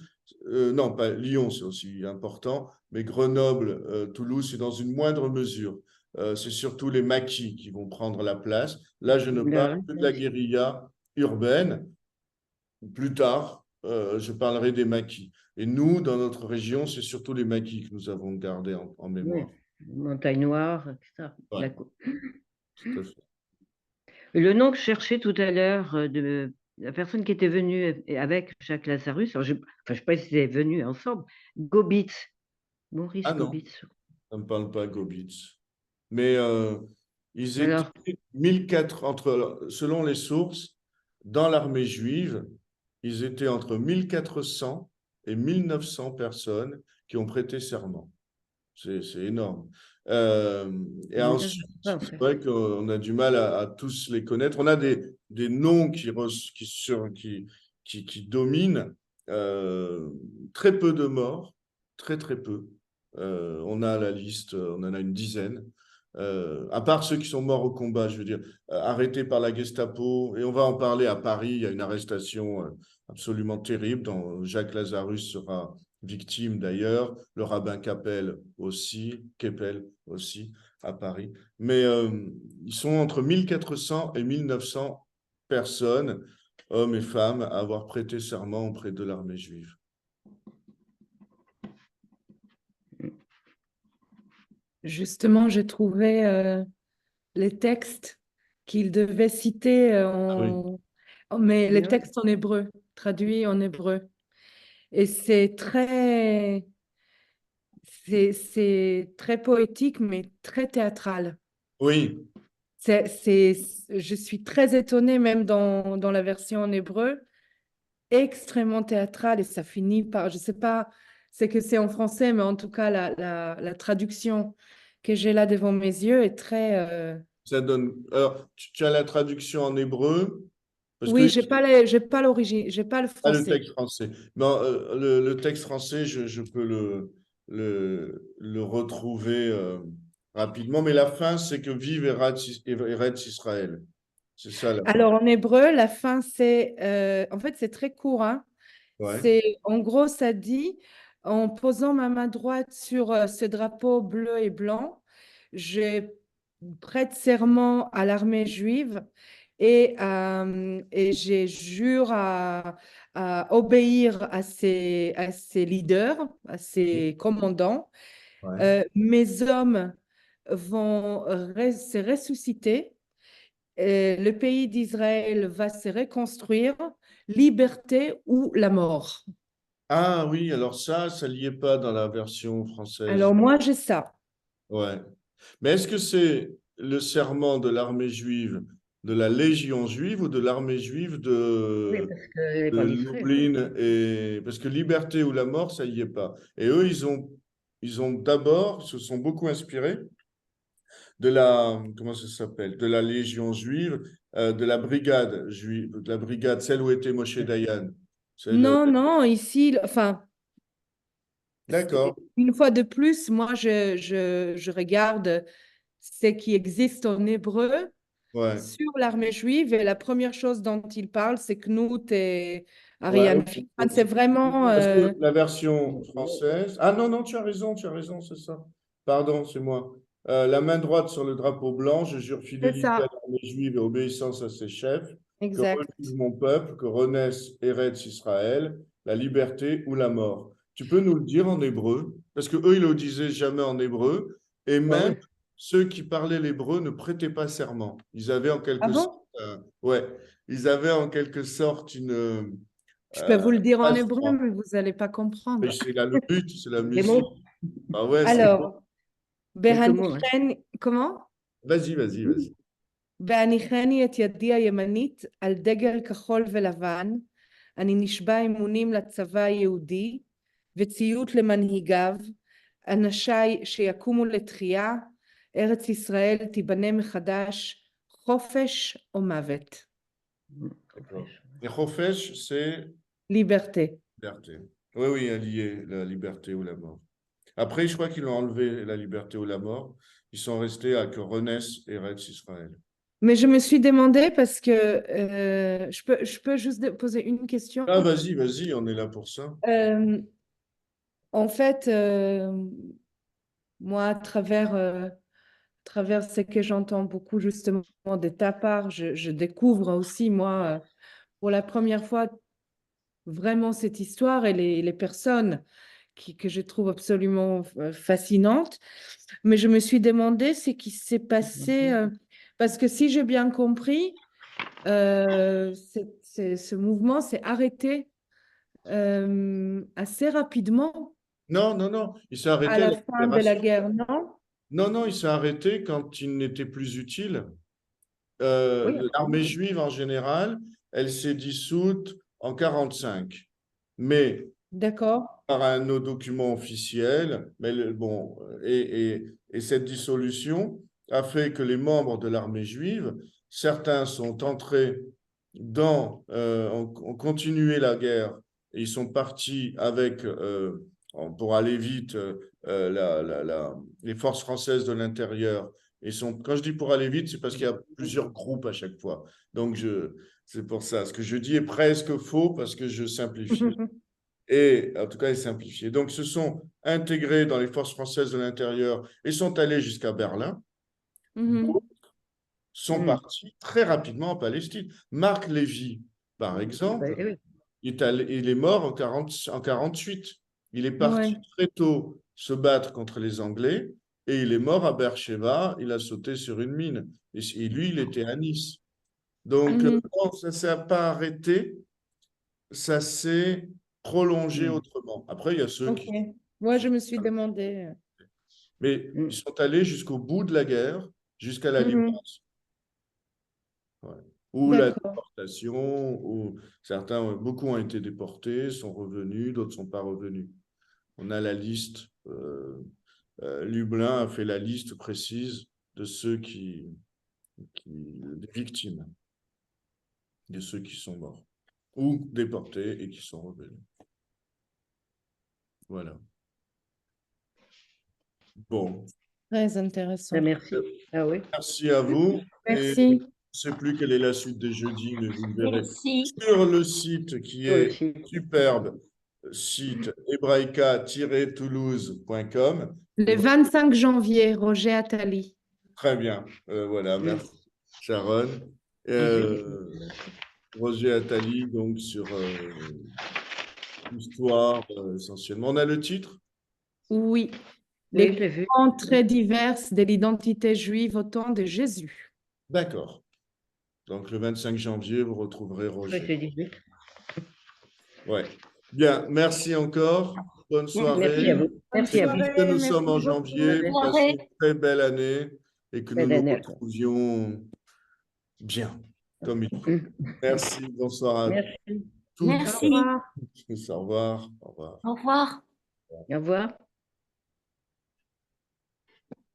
Non, pas Lyon, c'est aussi important, mais Grenoble, Toulouse, c'est dans une moindre mesure. C'est surtout les maquis qui vont prendre la place. Là, je ne parle Là, que de la guérilla urbaine. Plus tard, je parlerai des maquis. Et nous, dans notre région, c'est surtout les maquis que nous avons gardés en oui, mémoire. Montagne Noire, etc. Ouais, D'accord. tout à fait. Le nom que je cherchais tout à l'heure de la personne qui était venue avec Jacques Lazarus, alors enfin, je ne sais pas si c'était venu ensemble, Gobitz, Ah Maurice non, Gobitz. ça ne me parle pas Gobitz. Mais ils étaient Alors, 1400, selon les sources, dans l'armée juive, ils étaient entre 1400 et 1900 personnes qui ont prêté serment. C'est énorme. Et ensuite, c'est parfait. vrai qu'on a du mal à tous les connaître. On a des noms qui dominent. Euh, Très peu de morts, très très peu. On a la liste, on en a une dizaine. À part ceux qui sont morts au combat, je veux dire, arrêtés par la Gestapo. Et on va en parler à Paris. Il y a une arrestation absolument terrible dont Jacques Lazarus sera victime d'ailleurs, le rabbin Keppel aussi à Paris. Mais ils sont entre 1400 et 1900 personnes, hommes et femmes, à avoir prêté serment auprès de l'armée juive. Justement, j'ai trouvé les textes qu'il devait citer, Ah oui, mais les Bien. textes en hébreu, traduits en hébreu. Et c'est très poétique, mais très théâtral. oui, Je suis très étonnée, même dans la version en hébreu, extrêmement théâtral, et ça finit par, je sais pas, c'est que c'est en français, mais en tout cas, la traduction que j'ai là devant mes yeux est très... ça donne. Alors, tu as la traduction en hébreu, parce que Oui, j'ai pas l'origine, j'ai pas le pas le français. texte français. Non, le texte français, je peux le retrouver rapidement, mais la fin, c'est que vive Eretz Israël. C'est ça la fin. Alors en hébreu, la fin, en fait, c'est très court, hein. Ouais. En gros, ça dit, en posant ma main droite sur ce drapeau bleu et blanc, je prête serment à l'armée juive et je jure à obéir à ses leaders, à ses commandants. Ouais. Mes hommes vont se ressusciter. Le pays d'Israël va se reconstruire, liberté ou la mort. Ah oui, alors ça n'y est pas dans la version française. Alors moi, j'ai ça. Ouais. Mais est-ce que c'est le serment de l'armée juive, de la Légion juive ou de l'armée juive Oui, de, parce qu'elle n'est de pas en Israël. Lublin et... Parce que liberté ou la mort, ça y est pas. Et eux, ils ont d'abord, se sont beaucoup inspirés de la, comment ça s'appelle, de la Légion juive, de la brigade juive, de la brigade, celle où était Moshe Dayan. Non, non, ici, enfin, D'accord, une fois de plus, moi, je regarde ce qui existe en hébreu ouais. sur l'armée juive et la première chose dont il parle, c'est Knut et Ouais, Ariane ok. Fickman. C'est vraiment... Parce que la version française. Ah non, non, tu as raison, c'est ça. Pardon, c'est moi. La main droite sur le drapeau blanc, je jure c'est fidélité à ça, l'armée juive et obéissance à ses chefs, que revive exact. mon peuple, que renaisse Eretz Israël, la liberté ou la mort. Tu peux nous le dire en hébreu? Parce que eux, ils le disaient jamais en hébreu, et Bah même oui. ceux qui parlaient l'hébreu ne prêtaient pas serment. Ils avaient en Ah quelque sorte, bon? ouais, ils avaient en quelque sorte une Je peux vous le dire en hébreu, passe-droit. mais vous n'allez pas Mais comprendre. c'est là le but, c'est la Des musique. mots, Ah ouais, c'est beau. Alors, quelques mots. Hein. comment? Vas-y, vas-y, vas-y. בהניחני את ידי הימנית על דגל כחול ולבן, אני נשבע אמונים לצבא היהודי וציות למנהיגיו, אנשיי שיקומו לתחייה, ארץ ישראל תיבנה מחדש, חופש או מוות. D'accord. Et Khofesh, c'est ליברטה. liberté. Oui, oui, allié, la liberté ou la mort. Après, je crois qu'ils ont enlevé la liberté ou la mort. Ils sont restés à que renaisse Eretz Israël. Mais je me suis demandé parce que je peux juste poser une question. Ah, vas-y, vas-y, on est là pour ça. Euh, en fait, moi, travers ce que j'entends beaucoup justement de ta part, je découvre aussi, moi, pour la première fois, vraiment cette histoire et les personnes que je trouve absolument fascinantes. Mais je me suis demandé ce qui s'est passé, parce que si j'ai bien compris, ce mouvement s'est arrêté assez rapidement Non, non, non, il s'est à arrêté à la la fin de la libération. guerre, non? Non, non, il s'est arrêté quand il n'était plus utile. Oui, L'armée juive en général, elle s'est dissoute en 1945. Mais D'accord. par un nos documents officiels, mais bon, et cette dissolution a fait que les membres de l'armée juive, certains sont entrés ont continué la guerre et ils sont partis avec, pour aller vite, les forces françaises de l'intérieur. Quand je dis pour aller vite, c'est parce qu'il y a plusieurs groupes à chaque fois. Donc, c'est pour ça. Ce que je dis est presque faux parce que je simplifie et en tout cas est simplifié. Donc, se sont intégrés dans les forces françaises de l'intérieur et sont allés jusqu'à Berlin. Mhm. Sont partis très rapidement en Palestine. Marc Lévy, par bah, exemple, oui. il est mort en 48. Il est parti Ouais. très tôt se battre contre les Anglais et il est mort à Beersheba. Il a sauté sur une mine. Et lui, il était à Nice. Donc, Mhm. non, ça ne s'est pas arrêté, ça s'est prolongé Mm. autrement. Après, il y a ceux Ok. qui... Moi, je me suis demandé. Mais ils Mm. sont allés jusqu'au bout de la guerre, jusqu'à la Mhm. libération. Ouais. Ou la D'accord. déportation, ou beaucoup ont été déportés, sont revenus, d'autres ne sont pas revenus. On a la liste, Lublin a fait la liste précise de ceux des victimes, de ceux qui sont morts, ou déportés et qui sont revenus. Voilà. Bon, Très intéressant. Merci. Ah oui. merci à vous. Et je Merci. ne sais plus quelle est la suite des jeudis, mais vous le verrez Merci. sur le site qui Sur le est site. superbe, site hebraïca-toulouse.com. Le 25 janvier, Roger Attali. Très bien. Voilà, Mm. merci Sharon. 18. Roger Attali, donc sur l'histoire essentiellement. On a le titre? Oui. Oui, Les je l'ai vu. courants très diverses de l'identité juive au temps de Jésus. D'accord. Donc le 25 janvier, vous retrouverez Je crois que Roger. c'est 18. Ouais. Bien, merci encore. Bonne Merci à soirée. vous. Merci Et à vous. puisque nous sommes en merci beaucoup. janvier, Bonne passez une très belle année et que nous Belle nous année. retrouvions bien, comme il faut. Mm. Merci, bonsoir à Merci. toutes. Au Merci. revoir. Au revoir. Au revoir. Au revoir. Au revoir.